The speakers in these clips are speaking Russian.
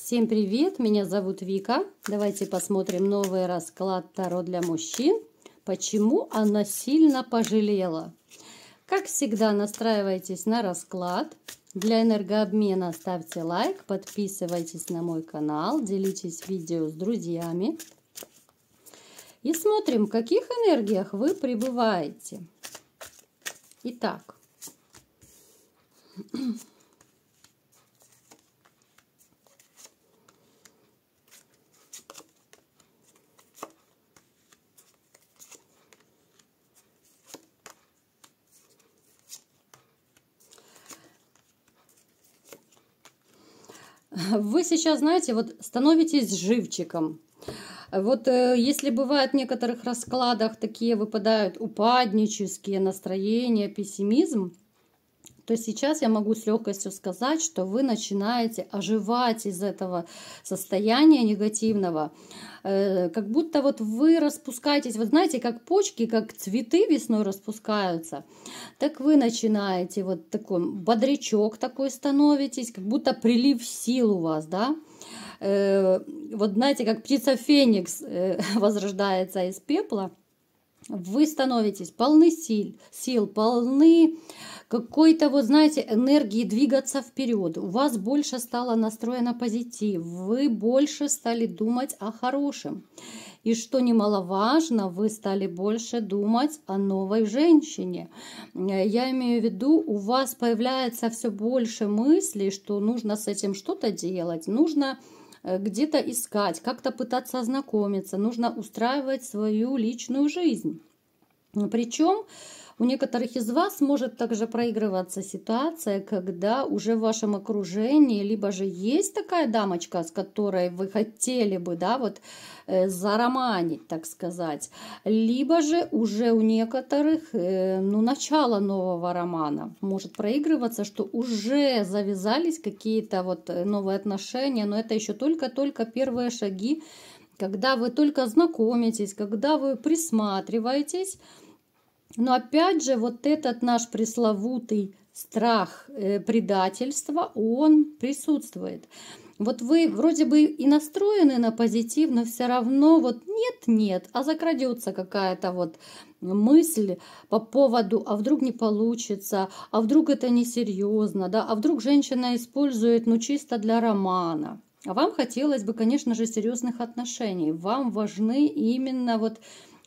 Всем привет, меня зовут Вика. Давайте посмотрим новый расклад Таро для мужчин. Почему она сильно пожалела? Как всегда, настраивайтесь на расклад. Для энергообмена ставьте лайк, подписывайтесь на мой канал, делитесь видео с друзьями. И смотрим, в каких энергиях вы пребываете. Итак. Вы сейчас, знаете, вот становитесь живчиком. Вот если бывает в некоторых раскладах такие выпадают упаднические настроения, пессимизм, то сейчас я могу с легкостью сказать, что вы начинаете оживать из этого состояния негативного. Как будто вот вы распускаетесь, вот знаете, как почки, как цветы весной распускаются, так вы начинаете вот такой бодрячок такой становитесь, как будто прилив сил у вас, да. Вот знаете, как птица Феникс возрождается из пепла, вы становитесь полны сил, полны какой-то, вот знаете, энергии двигаться вперед. У вас больше стало настроя на позитив, вы больше стали думать о хорошем. И что немаловажно, вы стали больше думать о новой женщине. Я имею в виду, у вас появляется все больше мыслей, что нужно с этим что-то делать, нужно где-то искать, как-то пытаться ознакомиться, нужно устраивать свою личную жизнь. Причем у некоторых из вас может также проигрываться ситуация, когда уже в вашем окружении либо же есть такая дамочка, с которой вы хотели бы, да, вот зароманить, так сказать, либо же уже у некоторых, начало нового романа может проигрываться, что уже завязались какие-то вот новые отношения, но это еще только первые шаги, когда вы только знакомитесь, когда вы присматриваетесь. Но опять же, вот этот наш пресловутый страх предательства, он присутствует. Вот вы вроде бы и настроены на позитив, но все равно вот нет, а закрадется какая-то вот мысль по поводу, а вдруг не получится, а вдруг это несерьезно, да, а вдруг женщина использует, чисто для романа. А вам хотелось бы, конечно же, серьезных отношений. Вам важны именно вот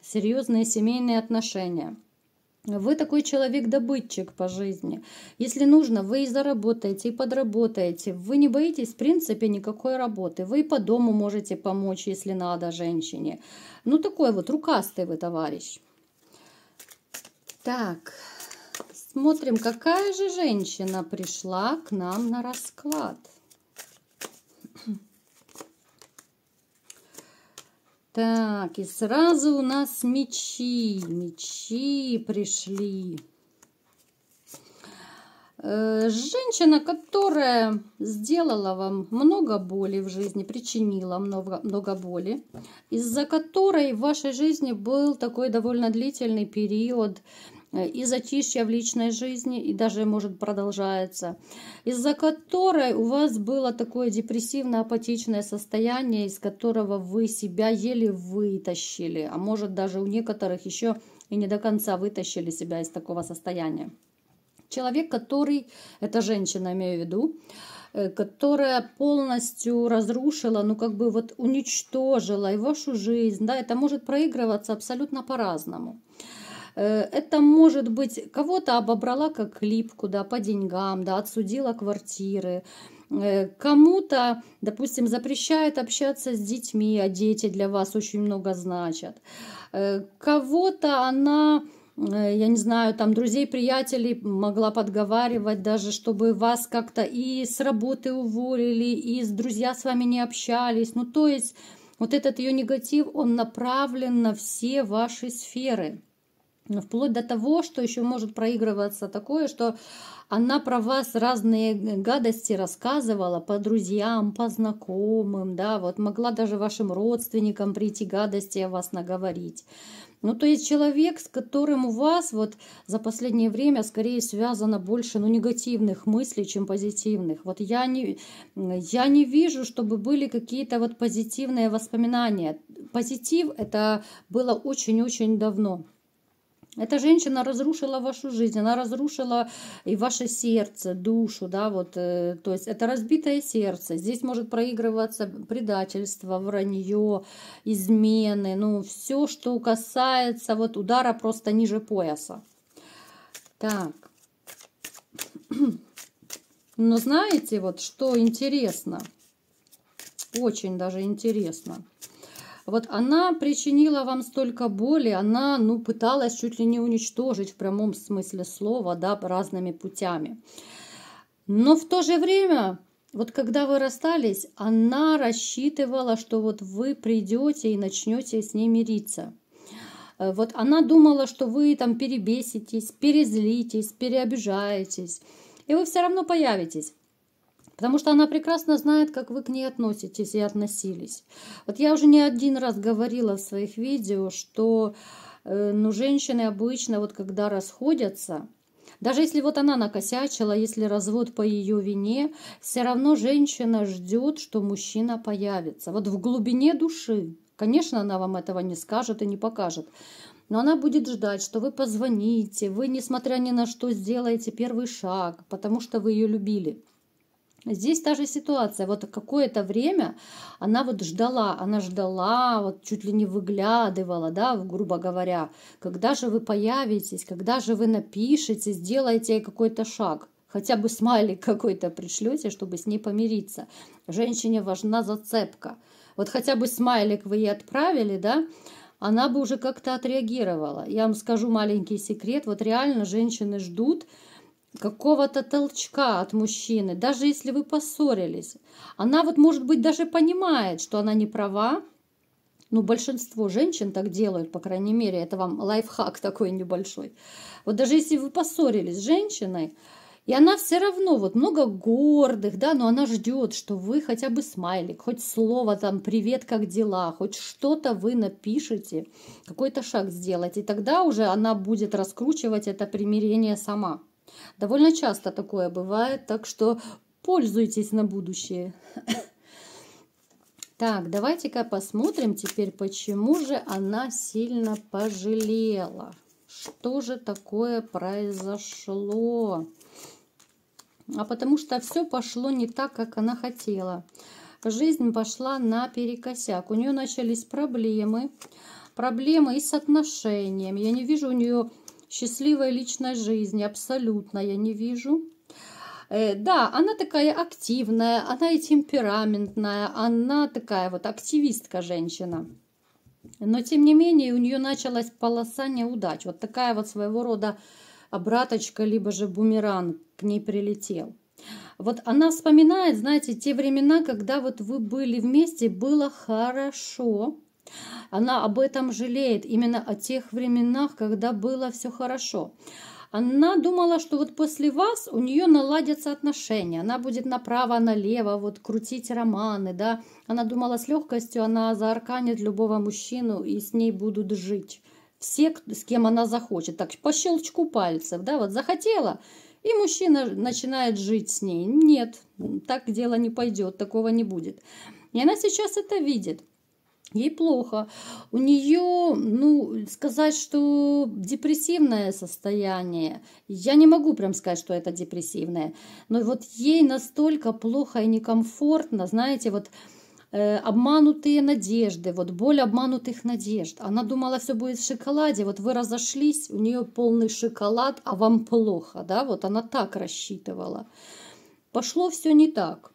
серьезные семейные отношения. Вы такой человек-добытчик по жизни. Если нужно, вы и заработаете, и подработаете. Вы не боитесь, в принципе, никакой работы. Вы и по дому можете помочь, если надо, женщине. Такой вот рукастый вы товарищ. Так, смотрим, какая же женщина пришла к нам на расклад. Так, и сразу у нас мечи пришли. Женщина, которая сделала вам много боли в жизни, причинила много боли, из-за которой в вашей жизни был такой довольно длительный период и затишья в личной жизни, и даже, может, продолжается, из-за которой у вас было такое депрессивно-апатичное состояние, из которого вы себя еле вытащили, а может, даже у некоторых еще и не до конца вытащили себя из такого состояния. Человек, который, это женщина, имею в виду, которая полностью разрушила, уничтожила и вашу жизнь, да, это может проигрываться абсолютно по-разному. Это может быть, кого-то обобрала как липку, да, по деньгам, да, отсудила квартиры. Кому-то, допустим, запрещает общаться с детьми, а дети для вас очень много значат. Кого-то она, я не знаю, там друзей, приятелей могла подговаривать даже, чтобы вас как-то и с работы уволили, и друзья с вами не общались. То есть вот этот ее негатив, он направлен на все ваши сферы. Вплоть до того, что еще может проигрываться такое, что она про вас разные гадости рассказывала по друзьям, по знакомым, да, вот могла даже вашим родственникам прийти гадости о вас наговорить. Ну, то есть человек, с которым у вас вот за последнее время скорее связано больше, ну, негативных мыслей, чем позитивных. Вот я не вижу, чтобы были какие-то вот позитивные воспоминания. Позитив это было очень-очень давно. Эта женщина разрушила вашу жизнь, она разрушила и ваше сердце, душу, да, вот, то есть это разбитое сердце. Здесь может проигрываться предательство, вранье, измены, ну, все, что касается вот удара просто ниже пояса. Так, но знаете, вот что интересно, очень даже интересно. Вот она причинила вам столько боли, она, ну, пыталась чуть ли не уничтожить в прямом смысле слова, да, разными путями. Но в то же время, вот когда вы расстались, она рассчитывала, что вот вы придете и начнете с ней мириться. Вот она думала, что вы там перебеситесь, перезлитесь, переобижаетесь, и вы все равно появитесь. Потому что она прекрасно знает, как вы к ней относитесь и относились. Вот я уже не один раз говорила в своих видео, что ну, женщины обычно, вот когда расходятся, даже если вот она накосячила, если развод по ее вине, все равно женщина ждет, что мужчина появится. Вот в глубине души. Конечно, она вам этого не скажет и не покажет. Но она будет ждать, что вы позвоните, вы, несмотря ни на что, сделаете первый шаг, потому что вы ее любили. Здесь та же ситуация. Вот какое-то время она вот ждала, вот чуть ли не выглядывала, да, грубо говоря, когда же вы появитесь, когда же вы напишете, сделаете какой-то шаг. Хотя бы смайлик какой-то пришлете, чтобы с ней помириться. Женщине важна зацепка. Вот хотя бы смайлик вы ей отправили, да, она бы уже как-то отреагировала. Я вам скажу маленький секрет. Вот реально женщины ждут какого-то толчка от мужчины, даже если вы поссорились. Она вот, может быть, даже понимает, что она не права. Ну, большинство женщин так делают, по крайней мере. Это вам лайфхак такой небольшой. Вот даже если вы поссорились с женщиной, и она все равно, вот много гордых, да, но она ждет, что вы хотя бы смайлик, хоть слово там «привет, как дела», хоть что-то вы напишите, какой-то шаг сделать. И тогда уже она будет раскручивать это примирение сама. Довольно часто такое бывает, так что пользуйтесь на будущее. Так, давайте-ка посмотрим теперь, почему же она сильно пожалела. Что же такое произошло? А потому что все пошло не так, как она хотела. Жизнь пошла наперекосяк. У нее начались проблемы и с отношениями. Я не вижу у нее счастливой личной жизни, абсолютно я не вижу. Да, она такая активная, она и темпераментная, она такая вот активистка женщина. Но тем не менее у нее началась полоса неудач. Вот такая вот своего рода обраточка, либо же бумеранг к ней прилетел. Вот она вспоминает, знаете, те времена, когда вот вы были вместе, было хорошо. Она об этом жалеет, именно о тех временах, когда было все хорошо. Она думала, что вот после вас у нее наладятся отношения, она будет направо-налево вот крутить романы, да. Она думала, с легкостью она заарканит любого мужчину и с ней будут жить. Все, с кем она захочет, так по щелчку пальцев, да, вот захотела, и мужчина начинает жить с ней. Нет, так дело не пойдет, такого не будет. И она сейчас это видит. Ей плохо. У нее, ну, сказать, что депрессивное состояние, я не могу прям сказать, что это депрессивное, но вот ей настолько плохо и некомфортно, знаете, вот обманутые надежды, вот боль обманутых надежд. Она думала, все будет в шоколаде, вот вы разошлись, у нее полный шоколад, а вам плохо, да, вот она так рассчитывала. Пошло все не так.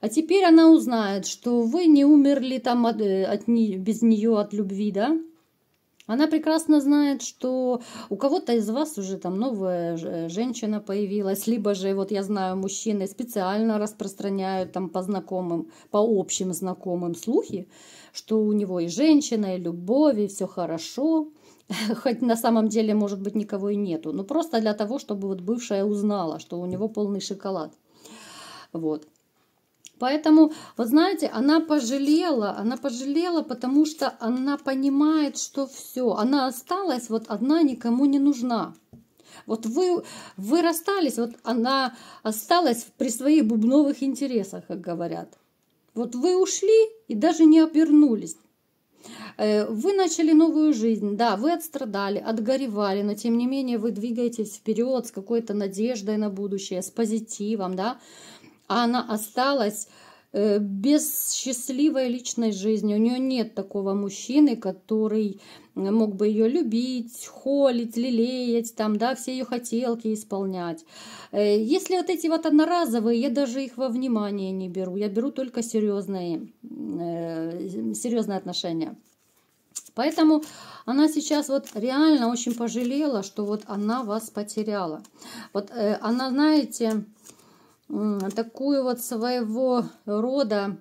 А теперь она узнает, что вы не умерли там без нее от любви, да? Она прекрасно знает, что у кого-то из вас уже там новая женщина появилась, либо же, вот я знаю, мужчины специально распространяют там по знакомым, по общим знакомым слухи, что у него и женщина, и любовь, и все хорошо. Хоть на самом деле, может быть, никого и нету. Но просто для того, чтобы вот бывшая узнала, что у него полный шоколад. Вот. Поэтому, вот знаете, она пожалела, потому что она понимает, что все, она осталась вот одна, никому не нужна. Вот вы расстались, вот она осталась при своих бубновых интересах, как говорят. Вот вы ушли и даже не обернулись. Вы начали новую жизнь, да, вы отстрадали, отгоревали, но тем не менее вы двигаетесь вперед с какой-то надеждой на будущее, с позитивом, да. А она осталась без счастливой личной жизни. У нее нет такого мужчины, который мог бы ее любить, холить, лелеять, там, да, все ее хотелки исполнять. Если вот эти вот одноразовые, я даже их во внимание не беру. Я беру только серьезные отношения. Поэтому она сейчас вот реально очень пожалела, что вот она вас потеряла. Вот она, знаете, такую вот своего рода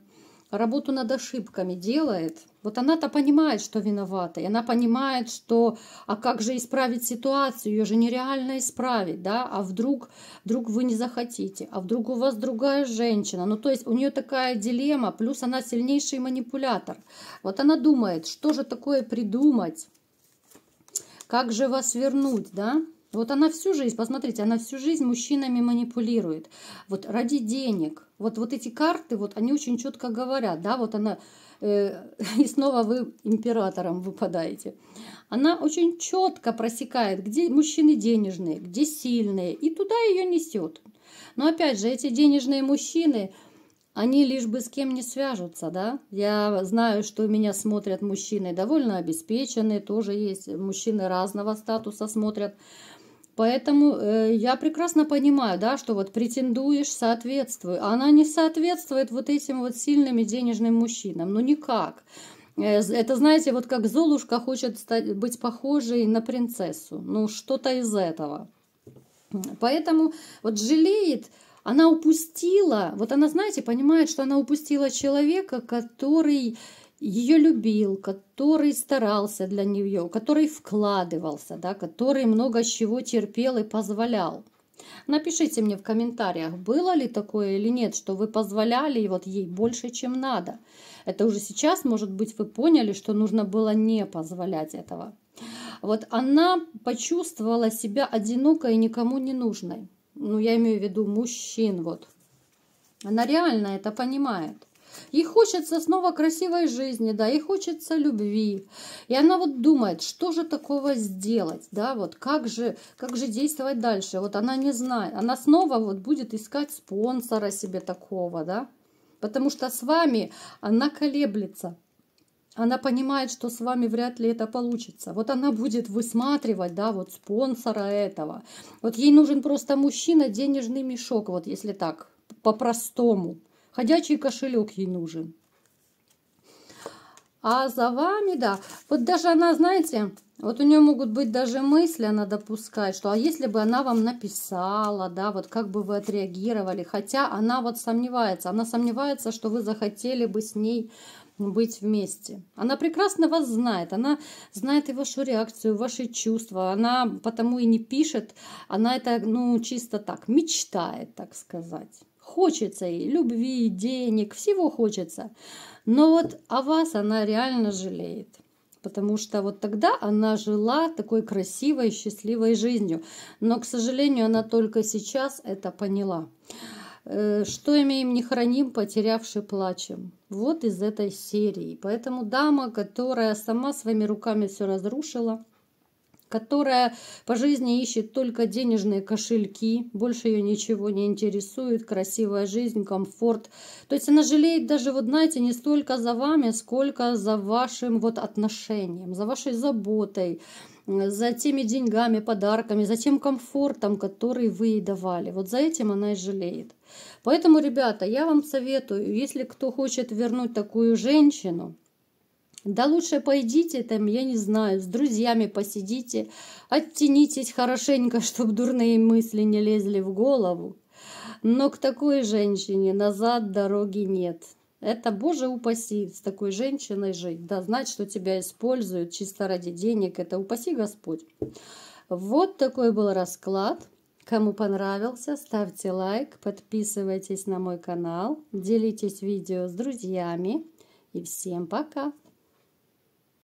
работу над ошибками делает. Вот она-то понимает, что виновата, и она понимает, что а как же исправить ситуацию, ее же нереально исправить, да, а вдруг вы не захотите, а вдруг у вас другая женщина. Ну, то есть у нее такая дилемма, плюс она сильнейший манипулятор. Вот она думает, что же такое придумать, как же вас вернуть, да. Вот она всю жизнь, посмотрите, она всю жизнь мужчинами манипулирует. Вот ради денег. Вот эти карты, вот они очень четко говорят, да, вот она, и снова вы императором выпадаете. Она очень четко просекает, где мужчины денежные, где сильные, и туда ее несет. Но опять же, эти денежные мужчины, они лишь бы с кем не свяжутся, да. Я знаю, что меня смотрят мужчины довольно обеспеченные, тоже есть мужчины разного статуса смотрят. Поэтому я прекрасно понимаю, да, что вот претендуешь, соответствуй. А она не соответствует вот этим вот сильным и денежным мужчинам. Ну никак. Это, знаете, вот как Золушка хочет быть похожей на принцессу. Ну что-то из этого. Поэтому вот жалеет, она упустила, вот она, знаете, понимает, что она упустила человека, который ее любил, который старался для нее, который вкладывался, да, который много чего терпел и позволял. Напишите мне в комментариях, было ли такое или нет, что вы позволяли вот ей больше, чем надо. Это уже сейчас, может быть, вы поняли, что нужно было не позволять этого. Вот она почувствовала себя одинокой и никому не нужной. Ну, я имею в виду мужчин, вот. Она реально это понимает. Ей хочется снова красивой жизни, да, ей хочется любви. И она вот думает, что же такого сделать, да, вот как же действовать дальше. Вот она не знает, она снова вот будет искать спонсора себе такого, да, потому что с вами она колеблется. Она понимает, что с вами вряд ли это получится. Вот она будет высматривать, да, вот спонсора этого. Вот ей нужен просто мужчина, денежный мешок, вот если так, по-простому. Ходячий кошелек ей нужен. А за вами, да, вот даже она, знаете, вот у нее могут быть даже мысли, она допускает, что а если бы она вам написала, да, вот как бы вы отреагировали. Хотя она вот сомневается, что вы захотели бы с ней быть вместе. Она прекрасно вас знает, она знает и вашу реакцию, ваши чувства, она потому и не пишет, она это, ну, чисто так, мечтает, так сказать. Хочется ей любви, денег, всего хочется. Но вот о вас она реально жалеет. Потому что вот тогда она жила такой красивой, счастливой жизнью. Но, к сожалению, она только сейчас это поняла. Что имеем, не храним, потерявши плачем. Вот из этой серии. Поэтому дама, которая сама своими руками все разрушила, которая по жизни ищет только денежные кошельки, больше ее ничего не интересует, красивая жизнь, комфорт. То есть она жалеет даже, вот знаете, не столько за вами, сколько за вашим вот отношением, за вашей заботой, за теми деньгами, подарками, за тем комфортом, который вы ей давали. Вот за этим она и жалеет. Поэтому, ребята, я вам советую, если кто хочет вернуть такую женщину, да лучше пойдите там, я не знаю, с друзьями посидите, оттянитесь хорошенько, чтобы дурные мысли не лезли в голову. Но к такой женщине назад дороги нет. Это, Боже упаси, с такой женщиной жить. Да, знать, что тебя используют чисто ради денег, это упаси Господь. Вот такой был расклад. Кому понравился, ставьте лайк, подписывайтесь на мой канал, делитесь видео с друзьями. И всем пока!